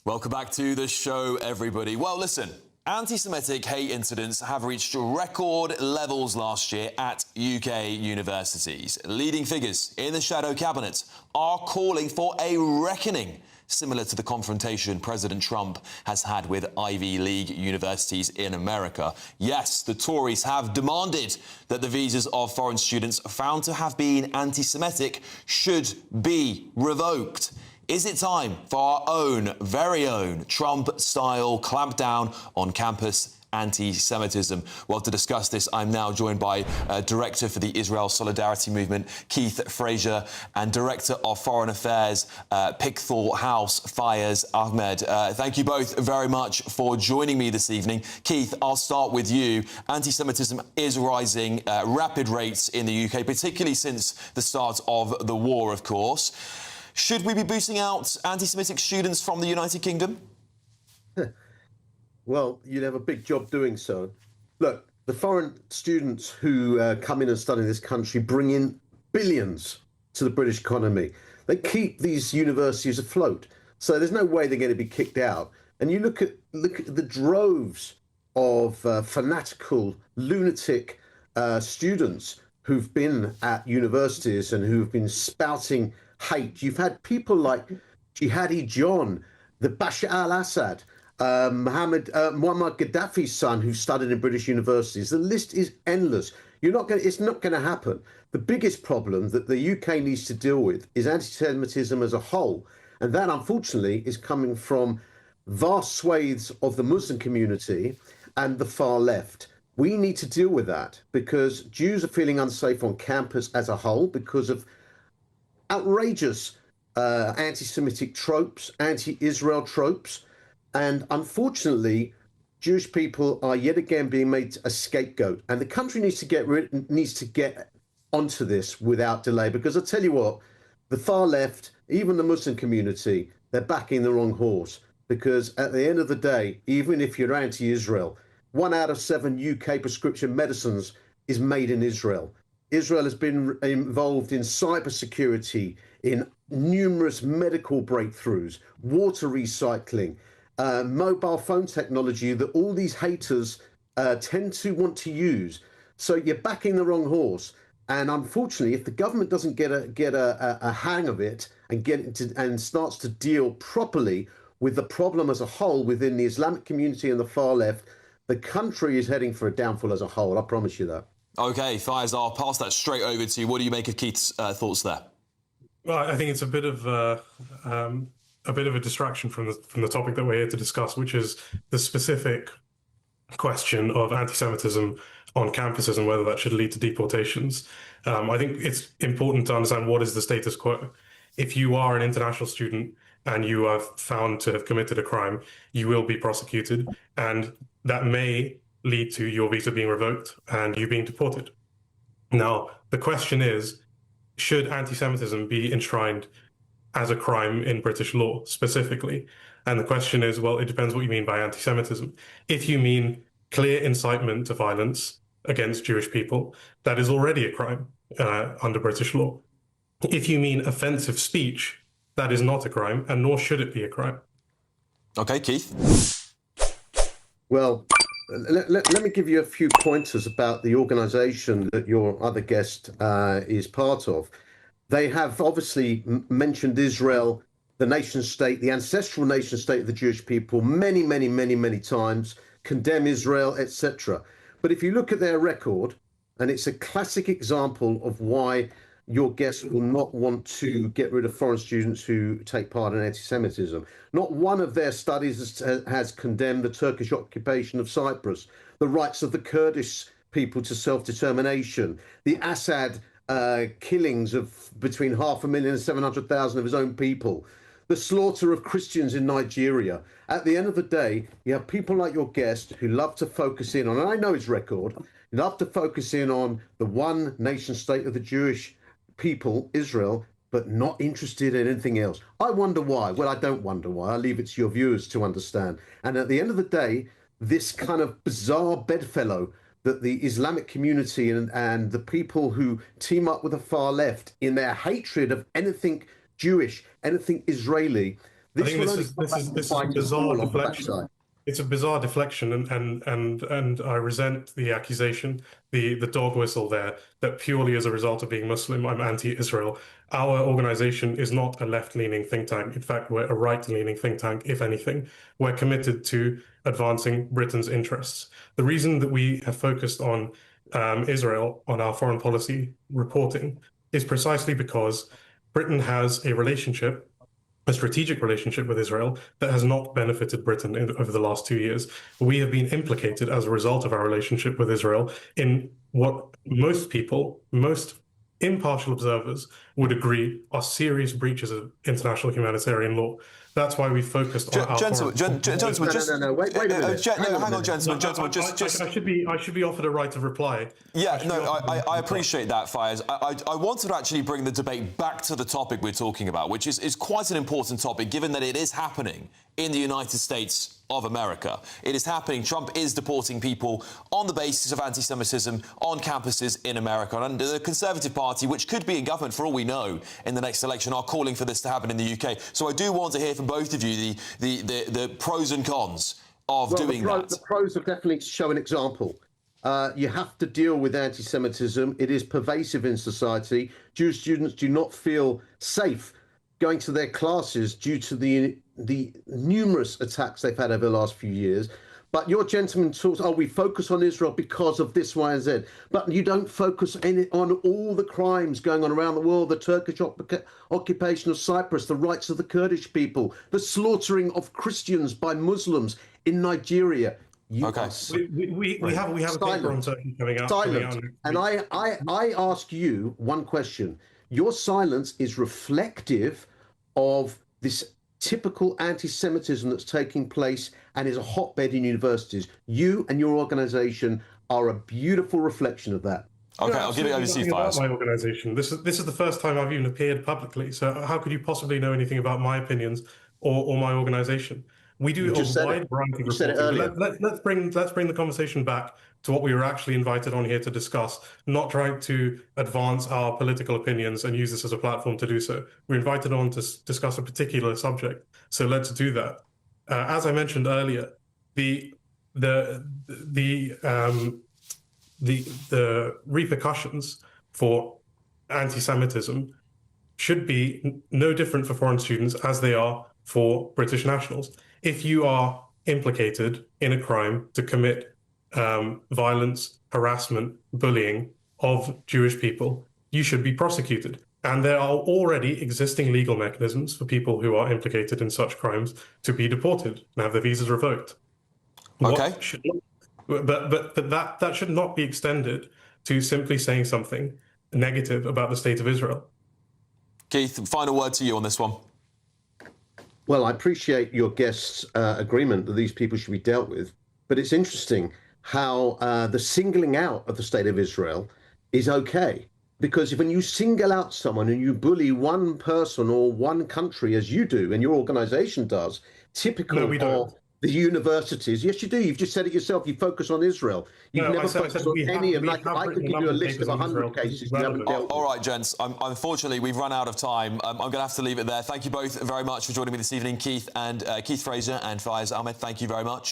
Welcome back to the show, everybody. Well, listen, anti-Semitic hate incidents have reached record levels last year at UK universities. Leading figures in the shadow cabinet are calling for a reckoning, similar to the confrontation President Trump has had with Ivy League universities in America. Yes, the Tories have demanded that the visas of foreign students found to have been anti-Semitic should be revoked. Is it time for our own, very own, Trump-style clampdown on campus anti-Semitism? Well, to discuss this, I'm now joined by Director for the Israel Solidarity Movement, Keith Fraser, and Director of Foreign Affairs, Pickthall House, Fayez Ahmed. Thank you both very much for joining me this evening. Keith, I'll start with you. Anti-Semitism is rising rapid rates in the UK, particularly since the start of the war, of course. Should we be boosting out anti-Semitic students from the United Kingdom? Well, you'd have a big job doing so. Look, the foreign students who come in and study in this country bring in billions to the British economy. They keep these universities afloat. So there's no way they're going to be kicked out. And you look at the droves of fanatical, lunatic students who've been at universities and who've been spouting hate. You've had people like Jihadi John, the Bashar al-Assad, Muammar Gaddafi's son, who studied in British universities. The list is endless. It's not going to happen. The biggest problem that the UK needs to deal with is anti-Semitism as a whole. And that, unfortunately, is coming from vast swathes of the Muslim community and the far left. We need to deal with that because Jews are feeling unsafe on campus as a whole because of outrageous anti-Semitic tropes, anti-Israel tropes. And unfortunately, Jewish people are yet again being made a scapegoat. And the country needs to get onto this without delay, because I tell you what, the far left, even the Muslim community, they're backing the wrong horse. Because at the end of the day, even if you're anti-Israel, 1 out of 7 UK prescription medicines is made in Israel. Israel has been involved in cybersecurity, in numerous medical breakthroughs, water recycling, mobile phone technology that all these haters tend to want to use. So you're backing the wrong horse. And unfortunately, if the government doesn't get a hang of it and starts to deal properly with the problem as a whole within the Islamic community and the far left, the country is heading for a downfall as a whole. I promise you that. OK, Fayez, I'll pass that straight over to you. What do you make of Keith's thoughts there? Well, I think it's a bit of a distraction from the topic that we're here to discuss, which is the specific question of anti-Semitism on campuses and whether that should lead to deportations. I think it's important to understand what is the status quo. If you are an international student and you are found to have committed a crime, you will be prosecuted, and that may lead to your visa being revoked and you being deported. Now, the question is, should anti-Semitism be enshrined as a crime in British law specifically? And the question is, well, it depends what you mean by anti-Semitism. If you mean clear incitement to violence against Jewish people, that is already a crime under British law. If you mean offensive speech, that is not a crime, and nor should it be a crime. OK, Keith? Well, let me give you a few pointers about the organisation that your other guest is part of. They have obviously mentioned Israel, the nation state, the ancestral nation state of the Jewish people many, many, many, many times, condemn Israel, etc. But if you look at their record, and it's a classic example of why your guest will not want to get rid of foreign students who take part in anti-Semitism. Not one of their studies has condemned the Turkish occupation of Cyprus, the rights of the Kurdish people to self-determination, the Assad killings of between 500,000 and 700,000 of his own people, the slaughter of Christians in Nigeria. At the end of the day, you have people like your guest who love to focus in on, and I know his record, love to focus in on the one nation state of the Jewish people, Israel, but not interested in anything else. I wonder why. Well, I don't wonder why. I leave it to your viewers to understand. And at the end of the day, this kind of bizarre bedfellow that the Islamic community and the people who team up with the far left in their hatred of anything Jewish, anything Israeli, I think will this only is come back to a bite us bizarre all on the deflection. backside. It's a bizarre deflection, and I resent the accusation, the dog whistle there, that purely as a result of being Muslim, I'm anti-Israel. Our organization is not a left-leaning think tank. In fact, we're a right-leaning think tank, if anything. We're committed to advancing Britain's interests. The reason that we have focused on Israel on our foreign policy reporting is precisely because Britain has a strategic relationship with Israel that has not benefited Britain over the last 2 years. We have been implicated as a result of our relationship with Israel in what most people, most impartial observers would agree are serious breaches of international humanitarian law. That's why we focused on our Gentlemen, No, wait a minute. hang on, gentlemen, I should be offered a right of reply. Yeah, no, I appreciate that, Fayez. I wanted to actually bring the debate back to the topic we're talking about, which is quite an important topic, given that it is happening in the United States of America. It is happening. Trump is deporting people on the basis of anti-Semitism on campuses in America. And the Conservative Party, which could be in government for all we know in the next election, are calling for this to happen in the UK. So I do want to hear from both of you the pros and cons of doing that. The pros have definitely show an example. You have to deal with anti-Semitism. It is pervasive in society. Jewish students do not feel safe going to their classes due to the numerous attacks they've had over the last few years. But your gentleman talks, we focus on Israel because of this, Y, and Z. But you don't focus on all the crimes going on around the world, the Turkish occupation of Cyprus, the rights of the Kurdish people, the slaughtering of Christians by Muslims in Nigeria. We have a paper on Turkey coming out. And I ask you one question. Your silence is reflective of this typical anti-Semitism that's taking place and is a hotbed in universities. You and your organization are a beautiful reflection of that. Okay, I'll give it over to you, Fayez. My organization. This is the first time I've even appeared publicly. So how could you possibly know anything about my opinions or my organization? We do a wide variety of reporting. Let's bring the conversation back to what we were actually invited on here to discuss, not trying to advance our political opinions and use this as a platform to do so. We're invited on to discuss a particular subject. So let's do that. As I mentioned earlier, the repercussions for anti-Semitism should be no different for foreign students as they are for British nationals. If you are implicated in a crime to commit violence, harassment, bullying of Jewish people, you should be prosecuted. And there are already existing legal mechanisms for people who are implicated in such crimes to be deported and have their visas revoked. Okay. But that should not be extended to simply saying something negative about the state of Israel. Keith, final word to you on this one. Well, I appreciate your guest's agreement that these people should be dealt with, but it's interesting how the singling out of the state of Israel is okay. Because when you single out someone and you bully one person or one country, as you do and your organization does, typical of the universities. Yes, you do. You've just said it yourself. You focus on Israel. You've never focused on any of like I could give you a list of 100 cases you haven't dealt with. All right, gents. Unfortunately, we've run out of time. I'm going to have to leave it there. Thank you both very much for joining me this evening, Keith Fraser and Fayez Ahmed. Thank you very much.